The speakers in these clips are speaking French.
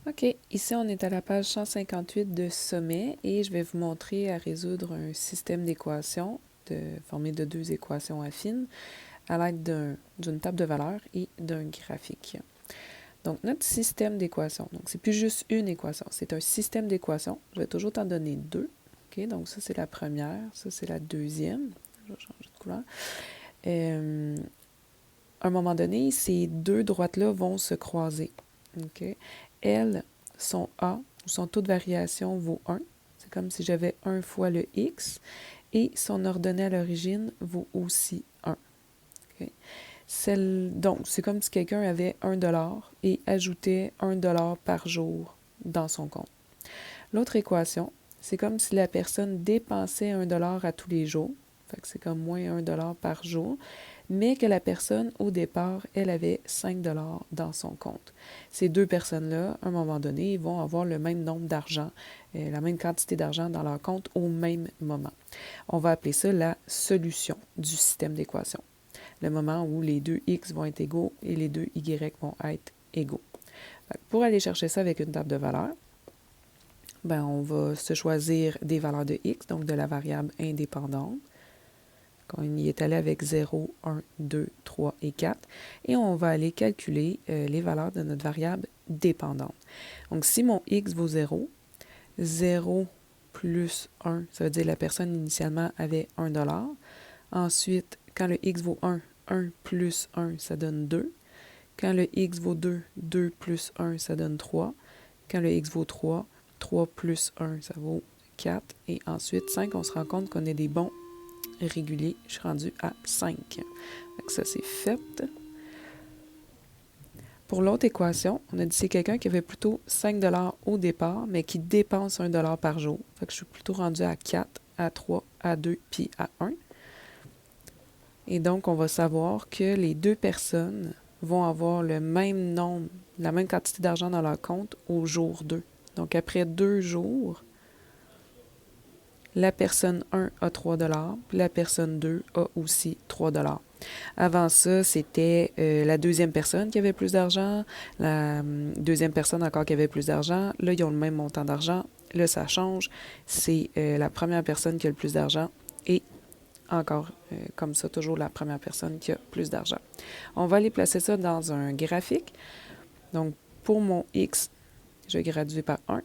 OK, ici on est à la page 158 de sommet et je vais vous montrer à résoudre un système d'équations formé de deux équations affines à l'aide d'une table de valeurs et d'un graphique. Donc notre système d'équations, donc c'est plus juste une équation, c'est un système d'équations. Je vais toujours t'en donner deux. OK, donc ça c'est la première, ça c'est la deuxième. Je vais changer de couleur. À un moment donné, ces deux droites-là vont se croiser. OK? Elles, son A, ou son taux de variation vaut 1. C'est comme si j'avais 1 fois le X. Et son ordonnée à l'origine vaut aussi 1. OK? Donc, c'est comme si quelqu'un avait 1$ et ajoutait 1$ par jour dans son compte. L'autre équation, c'est comme si la personne dépensait 1$ à tous les jours. Fait que c'est comme moins 1$ par jour, mais que la personne, au départ, elle avait 5$ dans son compte. Ces deux personnes-là, à un moment donné, vont avoir le même nombre d'argent, la même quantité d'argent dans leur compte au même moment. On va appeler ça la solution du système d'équation. Le moment où les deux x vont être égaux et les deux y vont être égaux. Pour aller chercher ça avec une table de valeurs, on va se choisir des valeurs de x, donc de la variable indépendante. On y est allé avec 0, 1, 2, 3 et 4. Et on va aller calculer les valeurs de notre variable dépendante. Donc, si mon x vaut 0, 0 plus 1, ça veut dire que la personne initialement avait 1$. Ensuite, quand le x vaut 1, 1 plus 1, ça donne 2. Quand le x vaut 2, 2 plus 1, ça donne 3. Quand le x vaut 3, 3 plus 1, ça vaut 4. Et ensuite, 5, on se rend compte qu'on est des bons réguliers. Je suis rendue à 5. Donc ça, c'est fait. Pour l'autre équation, on a dit que c'est quelqu'un qui avait plutôt 5$ au départ, mais qui dépense 1$ par jour. Fait que je suis plutôt rendue à 4, à 3, à 2, puis à 1. Et donc, on va savoir que les deux personnes vont avoir le même nombre, la même quantité d'argent dans leur compte au jour 2. Donc, après 2 jours, la personne 1 a 3$, puis la personne 2 a aussi 3$. Avant ça, c'était la deuxième personne qui avait plus d'argent, la deuxième personne encore qui avait plus d'argent. Là, ils ont le même montant d'argent. Là, ça change. C'est la première personne qui a le plus d'argent et encore comme ça, toujours la première personne qui a plus d'argent. On va aller placer ça dans un graphique. Donc, pour mon X, je vais graduer par 1.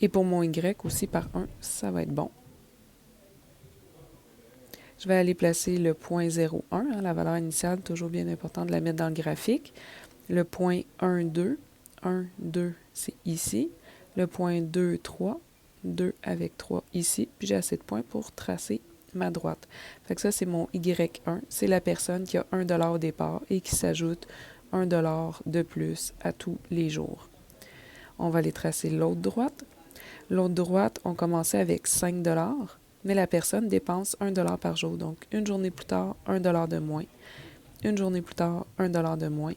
Et pour mon Y aussi par 1, ça va être bon. Je vais aller placer le point 0,1, la valeur initiale, toujours bien important de la mettre dans le graphique. Le point 1, 2, 1, 2, c'est ici. Le point 2, 3, 2 avec 3 ici. Puis j'ai assez de points pour tracer ma droite. Fait que ça, c'est mon Y1. C'est la personne qui a 1$ au départ et qui s'ajoute 1$ de plus à tous les jours. On va aller tracer l'autre droite. L'autre droite, on commençait avec 5$, mais la personne dépense 1$ par jour. Donc, une journée plus tard, 1$ de moins. Une journée plus tard, 1$ de moins.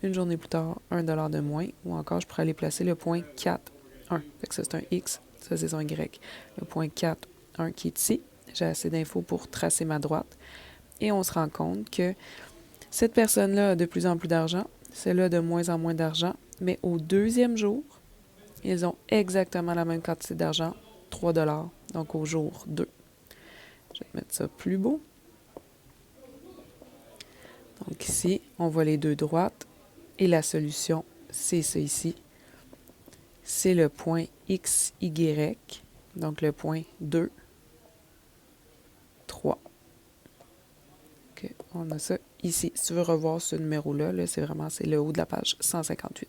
Une journée plus tard, 1$ de moins. Ou encore, je pourrais aller placer le point 4, 1. Fait que ça, c'est un X, ça, c'est un Y. Le point 4, 1 qui est ici. J'ai assez d'infos pour tracer ma droite. Et on se rend compte que cette personne-là a de plus en plus d'argent, celle-là de moins en moins d'argent, mais au deuxième jour, ils ont exactement la même quantité d'argent, 3$, donc au jour 2. Je vais mettre ça plus beau. Donc ici, on voit les deux droites et la solution, c'est ça ici. C'est le point XY, donc le point 2, 3. Okay, on a ça ici. Si tu veux revoir ce numéro-là, c'est le haut de la page 158.